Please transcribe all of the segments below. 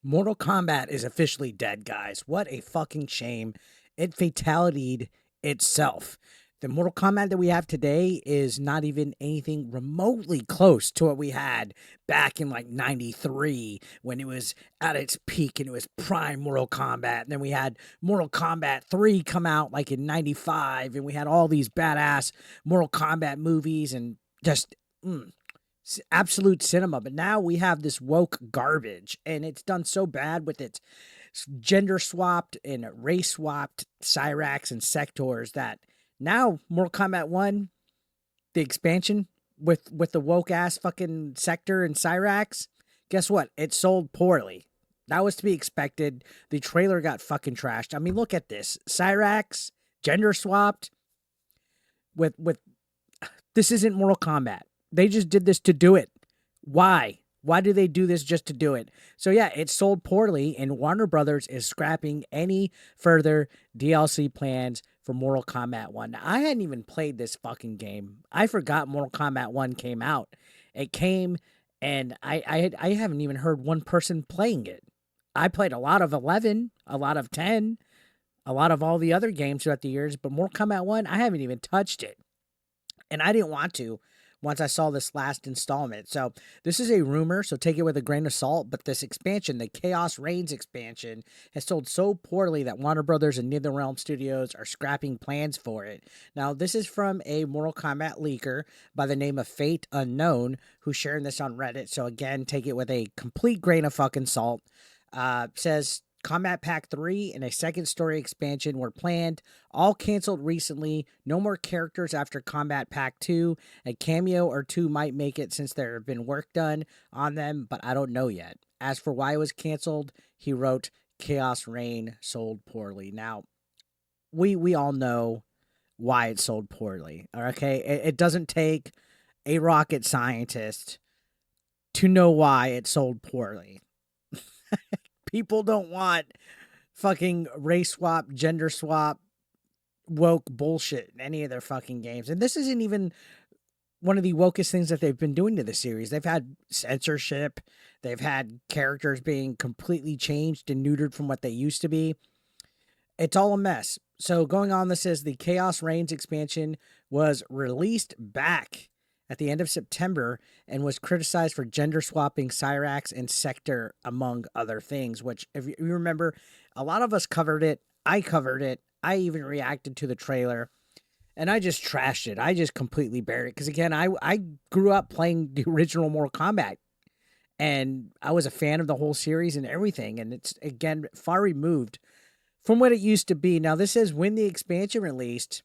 Mortal Kombat is officially dead, guys. What a fucking shame. It fatalityed itself. The Mortal Kombat that we have today is not even anything remotely close to what we had back in like 93 when it was at its peak and it was prime Mortal Kombat. And then we had Mortal Kombat 3 come out like in 95 and we had all these badass Mortal Kombat movies and just absolute cinema. But now we have this woke garbage, and it's done so bad with its gender swapped and race swapped Cyrax and sectors that now Mortal Kombat 1, the expansion with the woke ass fucking sector and Cyrax, guess what? It sold poorly. That was to be expected. The trailer got fucking trashed. I mean, look at this. Cyrax, gender swapped with this isn't Mortal Kombat. They just did this to do it. Why? Why do they do this just to do it? So yeah, it sold poorly, and Warner Brothers is scrapping any further DLC plans for Mortal Kombat 1. Now, I hadn't even played this fucking game. I forgot Mortal Kombat 1 came out. It came, and I haven't even heard one person playing it. I played a lot of 11, a lot of 10, a lot of all the other games throughout the years, but Mortal Kombat 1, I haven't even touched it. And I didn't want to once I saw this last installment. So this is a rumor, so take it with a grain of salt. But this expansion, the Khaos Reigns expansion, has sold so poorly that Warner Brothers and NetherRealm Studios are scrapping plans for it. Now, this is from a Mortal Kombat leaker by the name of Fate Unknown, who's sharing this on Reddit. So again, take it with a complete grain of fucking salt. Says Combat Pack 3 and a second story expansion were planned, all canceled recently. No more characters after Combat Pack 2. A cameo or two might make it since there have been work done on them, but I don't know yet. As for why it was canceled, he wrote, Chaos Reign sold poorly. Now, we all know why it sold poorly, okay? It doesn't take a rocket scientist to know why it sold poorly. People don't want fucking race swap, gender swap, woke bullshit in any of their fucking games. And this isn't even one of the wokest things that they've been doing to the series. They've had censorship, they've had characters being completely changed and neutered from what they used to be. It's all a mess. So going on, this says the Chaos Reigns expansion was released back at the end of September and was criticized for gender swapping Cyrax and Sector, among other things, which, if you remember, a lot of us covered it. I covered it. I even reacted to the trailer, and I just trashed it. I just completely buried it. Because, again, I grew up playing the original Mortal Kombat, and I was a fan of the whole series and everything, and it's, again, far removed from what it used to be. Now, this says when the expansion released,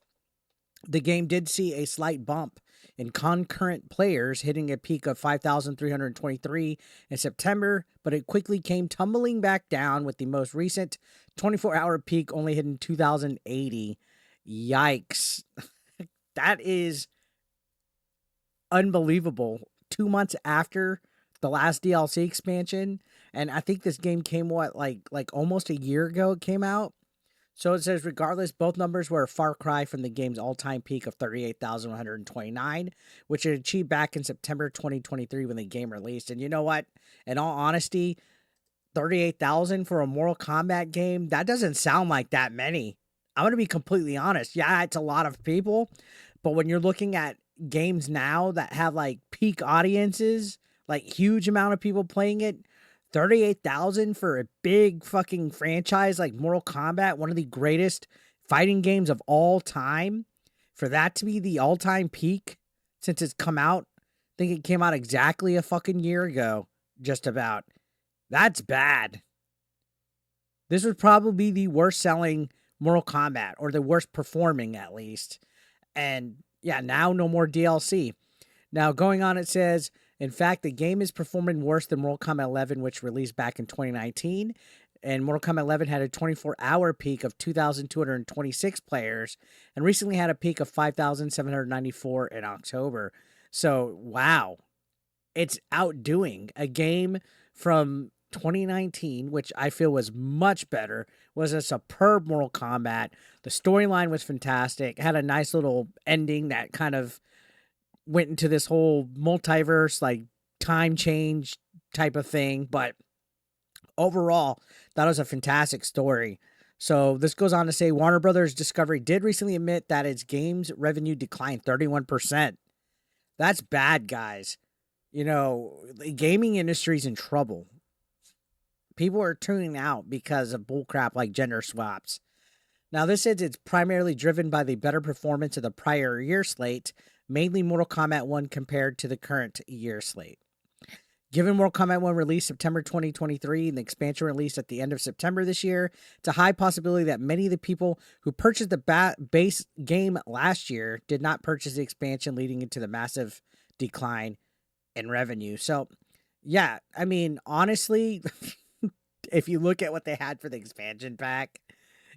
the game did see a slight bump in concurrent players, hitting a peak of 5,323 in September, but it quickly came tumbling back down with the most recent 24-hour peak only hitting 2,080. Yikes. That is unbelievable. 2 months after the last DLC expansion, and I think this game came like almost a year ago it came out. So it says, regardless, both numbers were a far cry from the game's all-time peak of 38,129, which it achieved back in September 2023 when the game released. And you know what? In all honesty, 38,000 for a Mortal Kombat game, that doesn't sound like that many. I'm going to be completely honest. Yeah, it's a lot of people, but when you're looking at games now that have like peak audiences, like huge amount of people playing it, 38,000 for a big fucking franchise like Mortal Kombat, one of the greatest fighting games of all time, for that to be the all-time peak since it's come out. I think it came out exactly a fucking year ago, just about. That's bad. This would probably be the worst selling Mortal Kombat, or the worst performing at least. And yeah, now no more DLC. Now going on, it says, in fact, the game is performing worse than Mortal Kombat 11, which released back in 2019. And Mortal Kombat 11 had a 24-hour peak of 2,226 players and recently had a peak of 5,794 in October. So, wow. It's outdoing a game from 2019, which I feel was much better, was a superb Mortal Kombat. The storyline was fantastic. It had a nice little ending that kind of went into this whole multiverse, like time change type of thing. But Overall, that was a fantastic story. So this goes on to say Warner Brothers Discovery did recently admit that its games revenue declined 31%. That's bad, guys. The gaming industry's in trouble. People are tuning out because of bullcrap like gender swaps. Now, this says it's primarily driven by the better performance of the prior year slate, mainly Mortal Kombat 1 compared to the current year slate. Given Mortal Kombat 1 released September 2023 and the expansion released at the end of September this year, it's a high possibility that many of the people who purchased the base game last year did not purchase the expansion, leading into the massive decline in revenue. So, yeah, I mean, honestly, if you look at what they had for the expansion pack,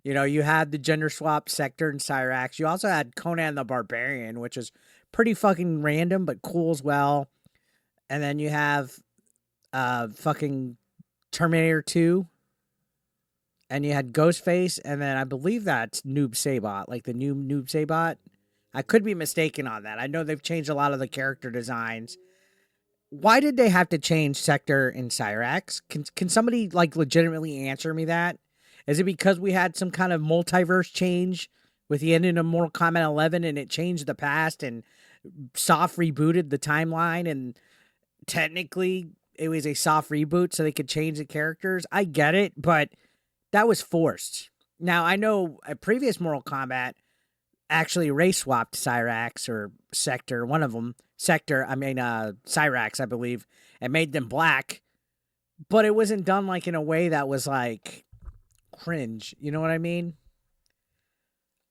you had the gender swap Sector and Cyrax. You also had Conan the Barbarian, which is pretty fucking random, but cool as well. And then you have fucking Terminator 2. And you had Ghostface. And then I believe that's Noob Saibot, like the new Noob Saibot. I could be mistaken on that. I know they've changed a lot of the character designs. Why did they have to change Sector and Cyrax? Can somebody like legitimately answer me that? Is it because we had some kind of multiverse change with the ending of Mortal Kombat 11 and it changed the past and soft rebooted the timeline and technically it was a soft reboot so they could change the characters? I get it, but that was forced. Now, I know a previous Mortal Kombat actually race swapped Cyrax or Sector, one of them. Cyrax, I believe, and made them black. But it wasn't done like in a way that was like cringe. You know what I mean?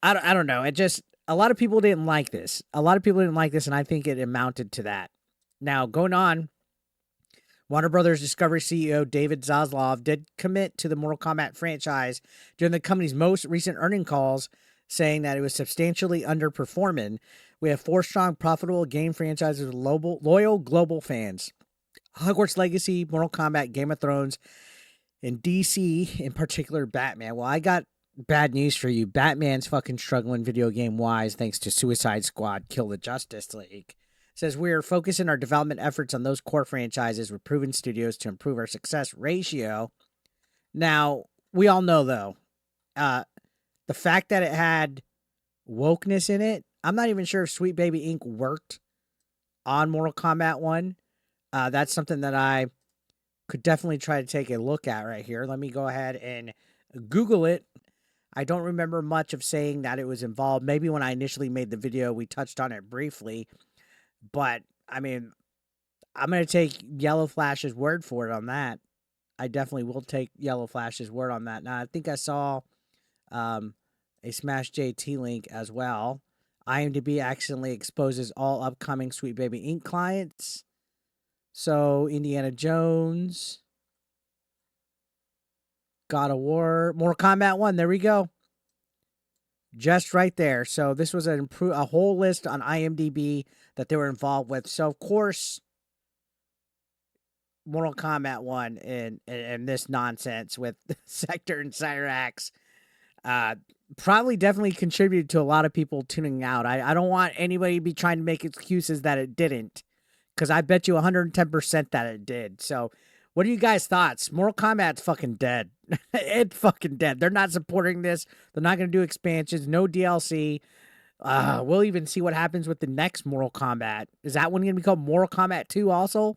I don't know. It just, a lot of people didn't like this. And I think it amounted to that. Now, going on, Warner Brothers Discovery CEO David Zaslav did commit to the Mortal Kombat franchise during the company's most recent earnings calls, saying that it was substantially underperforming. We have 4 strong, profitable game franchises with loyal global fans. Hogwarts Legacy, Mortal Kombat, Game of Thrones, and DC, in particular, Batman. Well, I got bad news for you. Batman's fucking struggling video game-wise thanks to Suicide Squad, Kill the Justice League. It says we are focusing our development efforts on those core franchises with proven studios to improve our success ratio. Now, we all know, though, the fact that it had wokeness in it, I'm not even sure if Sweet Baby Inc. worked on Mortal Kombat 1. That's something that I could definitely try to take a look at right here. Let me go ahead and Google it. I don't remember much of saying that it was involved. Maybe when I initially made the video, we touched on it briefly. But, I mean, I'm going to take Yellow Flash's word for it on that. I definitely will take Yellow Flash's word on that. Now, I think I saw a Smash JT link as well. IMDb accidentally exposes all upcoming Sweet Baby Inc. clients. So, Indiana Jones, God of War, Mortal Kombat 1. There we go. Just right there. So, this was a whole list on IMDb that they were involved with. So, of course, Mortal Kombat 1 and this nonsense with Sector and Cyrax probably definitely contributed to a lot of people tuning out. I don't want anybody to be trying to make excuses that it didn't, because I bet you 110% that it did. So, what are you guys' thoughts? Mortal Kombat's fucking dead. It's fucking dead. They're not supporting this. They're not going to do expansions. No DLC. We'll even see what happens with the next Mortal Kombat. Is that one going to be called Mortal Kombat 2 also?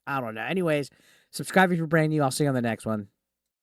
I don't know. Anyways, subscribe if you're brand new. I'll see you on the next one.